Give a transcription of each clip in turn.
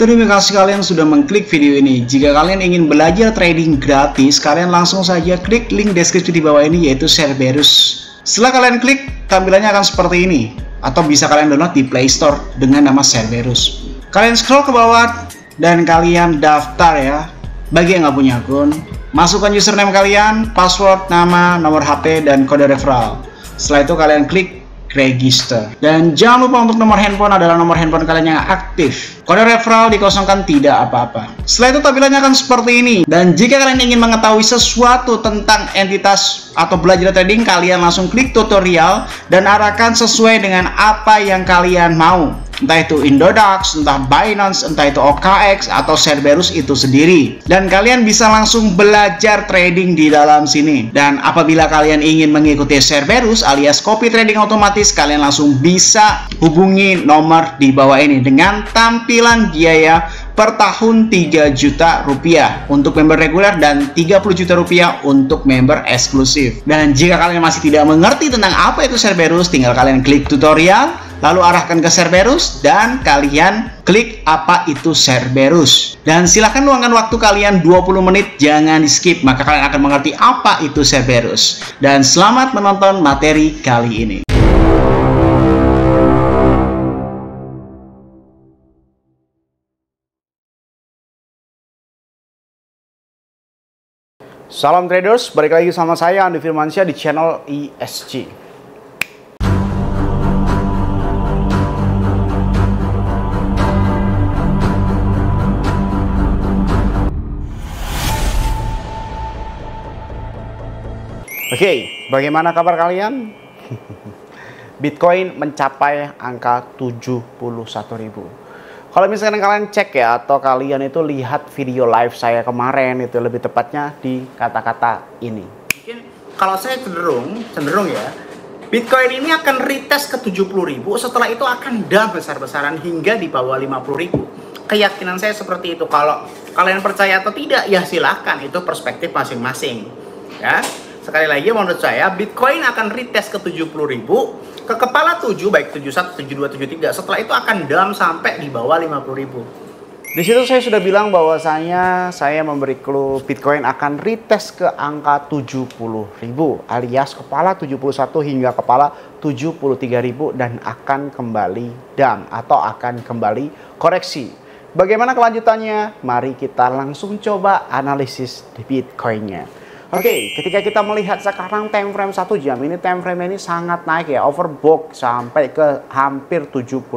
Terima kasih kalian sudah mengklik video ini. Jika kalian ingin belajar trading gratis, kalian langsung saja klik link deskripsi di bawah ini, yaitu Cerberus. Setelah kalian klik, tampilannya akan seperti ini. Atau bisa kalian download di Play Store dengan nama Cerberus. Kalian scroll ke bawah dan kalian daftar ya. Bagi yang nggak punya akun, masukkan username kalian, password, nama, nomor HP, dan kode referral. Setelah itu kalian klik register. Dan jangan lupa untuk nomor handphone adalah nomor handphone kalian yang aktif. Kode referral dikosongkan, tidak apa-apa. Setelah itu tampilannya akan seperti ini. Dan jika kalian ingin mengetahui sesuatu tentang entitas atau belajar trading, kalian langsung klik tutorial dan arahkan sesuai dengan apa yang kalian mau. Entah itu Indodax, entah Binance, entah itu OKX, atau Cerberus itu sendiri. Dan kalian bisa langsung belajar trading di dalam sini. Dan apabila kalian ingin mengikuti Cerberus alias copy trading otomatis, kalian langsung bisa hubungi nomor di bawah ini dengan tampilan biaya per tahun 3 juta rupiah untuk member reguler dan 30 juta rupiah untuk member eksklusif. Dan jika kalian masih tidak mengerti tentang apa itu Cerberus, tinggal kalian klik tutorial, lalu arahkan ke Cerberus dan kalian klik apa itu Cerberus. Dan silahkan luangkan waktu kalian 20 menit, jangan di skip, maka kalian akan mengerti apa itu Cerberus. Dan selamat menonton materi kali ini. Salam traders, balik lagi sama saya Andi Firmansyah di channel ESG. Oke, bagaimana kabar kalian? Bitcoin mencapai angka 71.000. Kalau misalkan kalian cek ya, atau kalian itu lihat video live saya kemarin, itu lebih tepatnya di kata-kata ini. Mungkin kalau saya cenderung ya, Bitcoin ini akan retest ke 70.000, setelah itu akan dump besar-besaran hingga di bawah 50.000. Keyakinan saya seperti itu. Kalau kalian percaya atau tidak, ya silahkan, itu perspektif masing-masing. Ya. Sekali lagi menurut saya Bitcoin akan retest ke 70.000 ke kepala 7, baik 71, 72, 73. Setelah itu akan dump sampai di bawah 50.000. Di situ saya sudah bilang bahwasanya saya memberi clue Bitcoin akan retest ke angka 70.000 alias kepala 71 hingga kepala 73.000 dan akan kembali dump atau akan kembali koreksi. Bagaimana kelanjutannya? Mari kita langsung coba analisis di Bitcoinnya. Oke, ketika kita melihat sekarang time frame 1 jam ini, time frame ini sangat naik ya, overbought sampai ke hampir 72.000.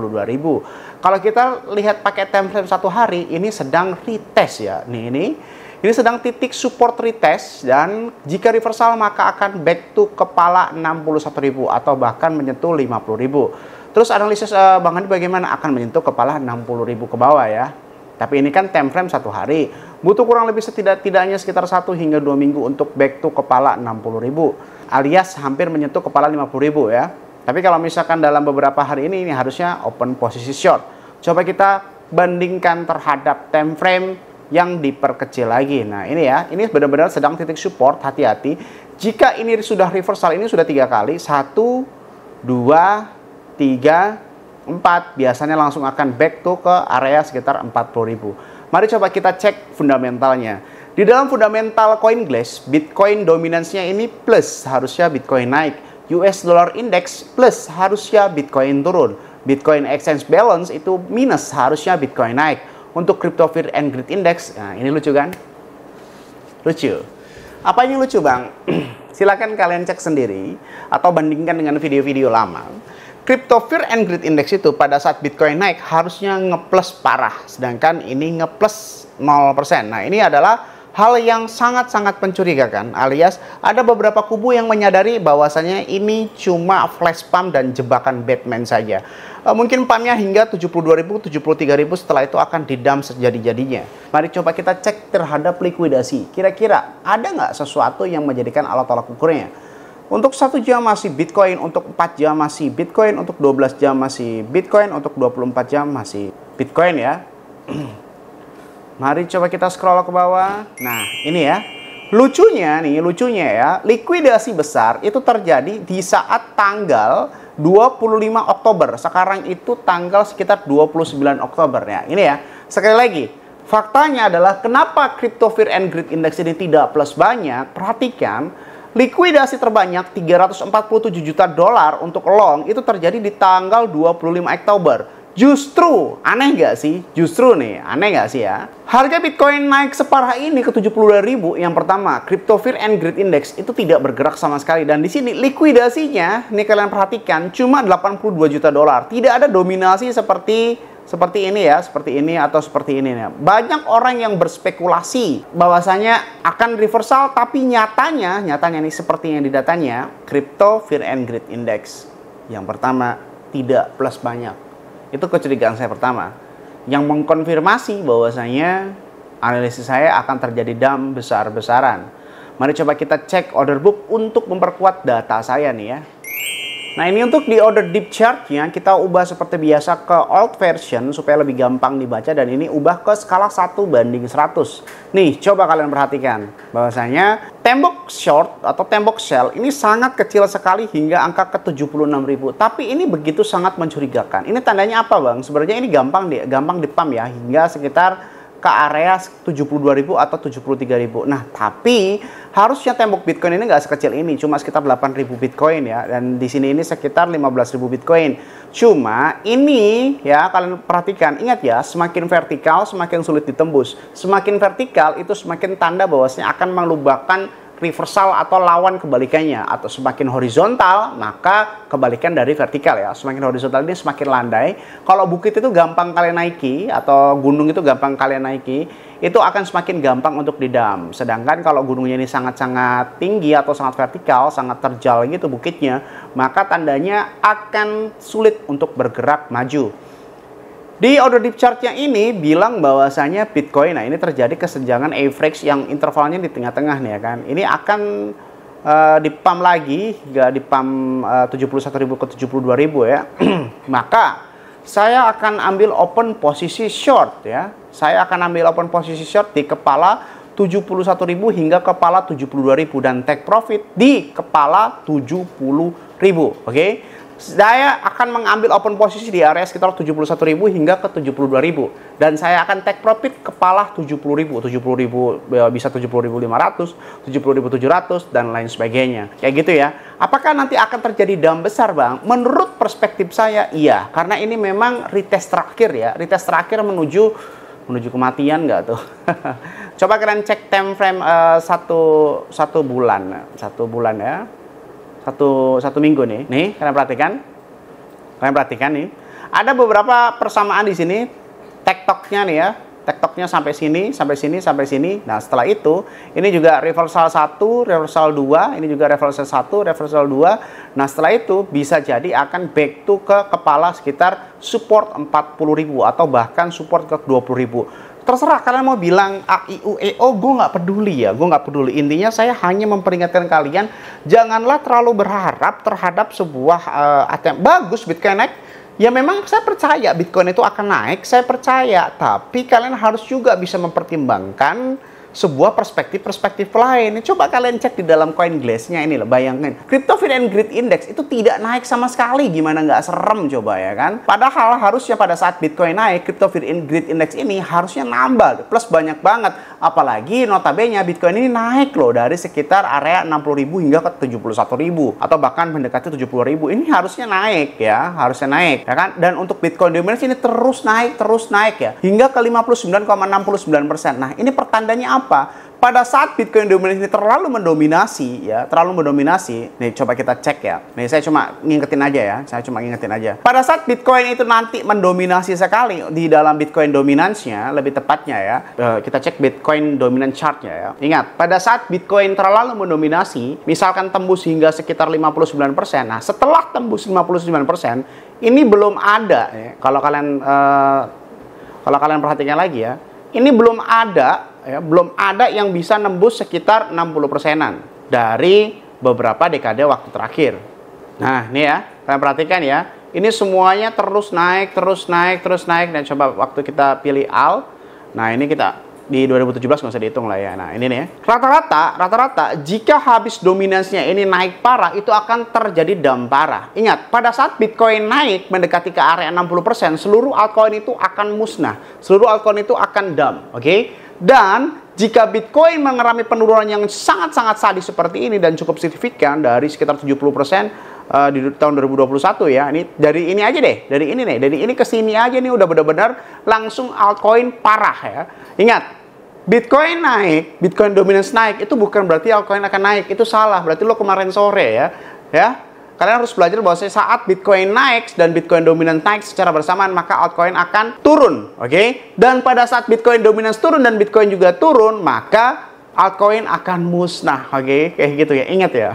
Kalau kita lihat pakai time frame 1 hari, ini sedang retest ya. Nih ini sedang titik support retest, dan jika reversal maka akan back to kepala 61.000 atau bahkan menyentuh 50.000. Terus analisis Bang Andi bagaimana? Akan menyentuh kepala 60.000 ke bawah ya. Tapi ini kan time frame 1 hari. Butuh kurang lebih setidak-tidaknya sekitar 1 hingga 2 minggu untuk back to kepala 60.000. Alias hampir menyentuh kepala 50.000 ya. Tapi kalau misalkan dalam beberapa hari ini harusnya open posisi short. Coba kita bandingkan terhadap time frame yang diperkecil lagi. Nah ini ya, ini benar-benar sedang titik support, hati-hati. Jika ini sudah reversal, ini sudah 3 kali. 1, 2, 3, 4, biasanya langsung akan back to ke area sekitar 40.000. Mari coba kita cek fundamentalnya. Di dalam fundamental CoinGlass, Bitcoin dominansinya ini plus, harusnya Bitcoin naik. US Dollar Index plus, harusnya Bitcoin turun. Bitcoin Exchange Balance itu minus, harusnya Bitcoin naik. Untuk Crypto Fear and Greed Index, nah ini lucu kan? Lucu. Apa ini lucu bang? Silakan kalian cek sendiri atau bandingkan dengan video-video lama. Crypto Fear and Greed Index itu pada saat Bitcoin naik harusnya ngeplus parah, sedangkan ini ngeplus 0%. Nah ini adalah hal yang sangat-sangat mencurigakan, alias ada beberapa kubu yang menyadari bahwasanya ini cuma flash pump dan jebakan Batman saja. Mungkin pumpnya hingga 72.000, 73.000, setelah itu akan didam sejadi-jadinya. Mari coba kita cek terhadap likuidasi. Kira-kira ada nggak sesuatu yang menjadikan alat tolak ukurnya? Untuk 1 jam masih Bitcoin, untuk 4 jam masih Bitcoin, untuk 12 jam masih Bitcoin, untuk 24 jam masih Bitcoin ya. Mari coba kita scroll ke bawah. Nah ini ya, lucunya ya, likuidasi besar itu terjadi di saat tanggal 25 Oktober. Sekarang itu tanggal sekitar 29 Oktober ya. Ini ya, Sekali lagi, faktanya adalah kenapa Crypto Fear and Greed Index ini tidak plus banyak. Perhatikan, likuidasi terbanyak 347 juta dolar untuk long itu terjadi di tanggal 25 Oktober. Justru, aneh nggak sih? Justru nih, aneh nggak sih ya? Harga Bitcoin naik separah ini ke 72.000. Yang pertama, Crypto Fear and Greed Index itu tidak bergerak sama sekali. Dan di sini likuidasinya, nih kalian perhatikan, cuma 82 juta dolar. Tidak ada dominasi seperti ini ya, seperti ini atau seperti ini ya. Banyak orang yang berspekulasi bahwasanya akan reversal, tapi nyatanya nih seperti yang di datanya, Crypto Fear and Greed Index yang pertama tidak plus banyak. Itu kecurigaan saya pertama, yang mengkonfirmasi bahwasanya analisis saya akan terjadi dump besar-besaran. Mari coba kita cek order book untuk memperkuat data saya nih ya. Nah, ini untuk di order deep chartnya kita ubah seperti biasa ke old version supaya lebih gampang dibaca, dan ini ubah ke skala 1:100. Nih, coba kalian perhatikan bahwasanya tembok short atau tembok sell ini sangat kecil sekali hingga angka ke 76.000. Tapi ini begitu sangat mencurigakan. Ini tandanya apa, Bang? Sebenarnya ini gampang di pump ya hingga sekitar ke area 72.000 atau 73.000. Nah, tapi harusnya tembok Bitcoin ini nggak sekecil ini, cuma sekitar 8.000 Bitcoin ya. Dan di sini ini sekitar 15.000 Bitcoin. Cuma ini ya, kalian perhatikan, ingat ya, semakin vertikal semakin sulit ditembus. Semakin vertikal itu semakin tanda bahwasanya akan melubahkan reversal atau lawan kebalikannya, atau semakin horizontal maka kebalikan dari vertikal ya. Semakin horizontal ini semakin landai. Kalau bukit itu gampang kalian naiki atau gunung itu gampang kalian naiki, itu akan semakin gampang untuk didam. Sedangkan kalau gunungnya ini sangat-sangat tinggi atau sangat vertikal, sangat terjal gitu bukitnya, maka tandanya akan sulit untuk bergerak maju. Di order deep chartnya ini bilang bahwasanya Bitcoin, nah ini terjadi kesenjangan average yang intervalnya di tengah-tengah nih ya kan. Ini akan dipump lagi hingga dipump 71.000 ke 72.000 ya. Maka saya akan ambil open posisi short ya. Saya akan ambil open posisi short di kepala 71.000 hingga kepala 72.000 dan take profit di kepala 70.000. Oke. Saya akan mengambil open posisi di area sekitar 71.000 hingga ke 72.000 dan saya akan take profit kepala 70.000 bisa 70.500, 70.700 dan lain sebagainya. Kayak gitu ya. Apakah nanti akan terjadi dump besar, Bang? Menurut perspektif saya iya, karena ini memang retest terakhir ya. Retest terakhir menuju kematian nggak tuh? Coba kalian cek time frame satu bulan ya. Satu minggu nih kalian perhatikan nih, ada beberapa persamaan di sini. Tektoknya nih ya, tektoknya sampai sini. Nah, setelah itu ini juga reversal 1, reversal 2, ini juga reversal 1, reversal 2. Nah, setelah itu bisa jadi akan back to ke kepala sekitar support 40.000 atau bahkan support ke 20.000. Terserah kalian mau bilang AIUEO, gue nggak peduli ya, gue nggak peduli. Intinya saya hanya memperingatkan kalian, janganlah terlalu berharap terhadap sebuah ATM. Bagus Bitcoin naik, ya memang saya percaya Bitcoin itu akan naik, saya percaya. Tapi kalian harus juga bisa mempertimbangkan sebuah perspektif lain. Coba kalian cek di dalam CoinGlass-nya ini loh, bayangin. Crypto Fear and Greed Index itu tidak naik sama sekali, gimana nggak serem coba ya kan? Padahal harusnya pada saat Bitcoin naik, Crypto Fear and Greed Index ini harusnya nambah, plus banyak banget. Apalagi notabene Bitcoin ini naik loh dari sekitar area 60.000 hingga ke 71.000 atau bahkan mendekati 70.000. Ini harusnya naik ya, ya kan? Dan untuk Bitcoin dominance ini terus naik ya, hingga ke 59,69%. Nah, ini pertandanya apa? Pada saat Bitcoin dominance ini terlalu mendominasi ya, nih coba kita cek ya. Nih saya cuma ngingetin aja. Pada saat Bitcoin itu nanti mendominasi sekali di dalam Bitcoin dominance-nya, lebih tepatnya ya, kita cek Bitcoin dominance chart-nya ya. Ingat, pada saat Bitcoin terlalu mendominasi, misalkan tembus hingga sekitar 59%. Nah, setelah tembus 59%, ini belum ada ya. Kalau kalian perhatikan lagi ya, ini belum ada yang bisa nembus sekitar 60%-an dari beberapa dekade waktu terakhir. Nah, ini ya, kalian perhatikan ya, ini semuanya terus naik. Dan coba waktu kita pilih AL, nah ini kita di 2017 nggak usah dihitung lah ya. Nah ini nih ya. Rata-rata jika habis dominasinya ini naik parah, itu akan terjadi dump parah. Ingat, pada saat Bitcoin naik mendekati ke area 60%, seluruh altcoin itu akan musnah. Seluruh altcoin itu akan dump, oke? Dan jika Bitcoin mengalami penurunan yang sangat-sangat sadis seperti ini dan cukup signifikan dari sekitar 70% di tahun 2021 ya. Ini dari ini aja deh, dari ini ke sini aja nih udah benar-benar langsung altcoin parah ya. Ingat, Bitcoin naik, Bitcoin dominance naik itu bukan berarti altcoin akan naik, itu salah. Berarti lo kemarin sore ya. Kalian harus belajar bahwa saat Bitcoin naik dan Bitcoin dominance naik secara bersamaan, maka altcoin akan turun, oke? Dan pada saat Bitcoin dominance turun dan Bitcoin juga turun, maka altcoin akan musnah, oke? Kayak gitu ya, ingat ya.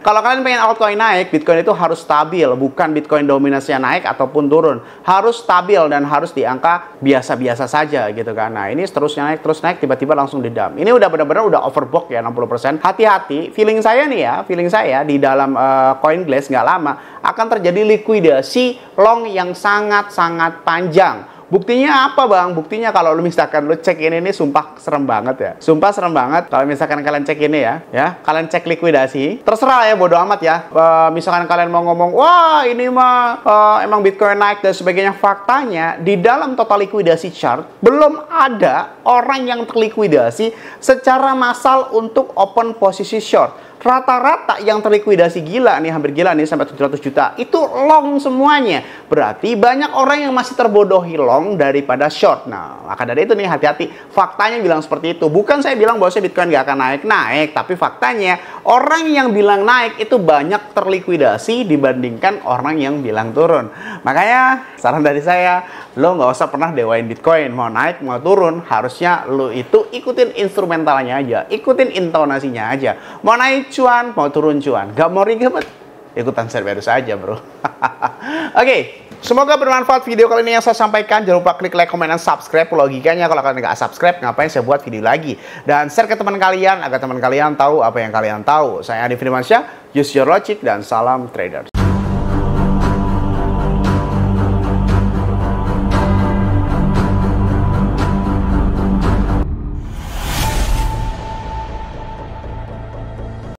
Kalau kalian pengen altcoin naik, Bitcoin itu harus stabil, bukan Bitcoin dominasinya naik ataupun turun. Harus stabil dan harus di angka biasa-biasa saja gitu kan. Nah ini terus naik, tiba-tiba langsung di-dump. Ini udah benar-benar udah overbought ya 60%. Hati-hati, feeling saya di dalam CoinGlass nggak lama akan terjadi likuidasi long yang sangat-sangat panjang. Buktinya apa bang? Buktinya kalau lu misalkan lu cek ini sumpah serem banget ya. Sumpah serem banget kalau misalkan kalian cek ini ya. Kalian cek likuidasi. Terserah ya, bodo amat ya. Misalkan kalian mau ngomong, wah ini mah emang Bitcoin naik dan sebagainya. Faktanya di dalam total likuidasi chart belum ada orang yang terlikuidasi secara massal untuk open posisi short. Rata-rata yang terlikuidasi gila nih, hampir gila nih sampai 700 juta itu long semuanya. Berarti banyak orang yang masih terbodohi long daripada short. Nah, maka dari itu nih hati-hati. Faktanya bilang seperti itu. Bukan saya bilang bahwa Bitcoin nggak akan naik, tapi faktanya orang yang bilang naik itu banyak terlikuidasi dibandingkan orang yang bilang turun. Makanya saran dari saya, lo nggak usah pernah dewain Bitcoin. Mau naik mau turun, harusnya lo itu ikutin instrumentalnya aja, ikutin intonasinya aja. Mau naik cuan, mau turun cuan, gak mau ribet, ikutan Cerberus aja bro. Oke, semoga bermanfaat video kali ini yang saya sampaikan. Jangan lupa klik like, comment, dan subscribe. Logikanya kalau kalian nggak subscribe, ngapain saya buat video lagi? Dan share ke teman kalian agar teman kalian tahu apa yang kalian tahu. Saya Adi Firmansyah, use your logic, dan salam traders.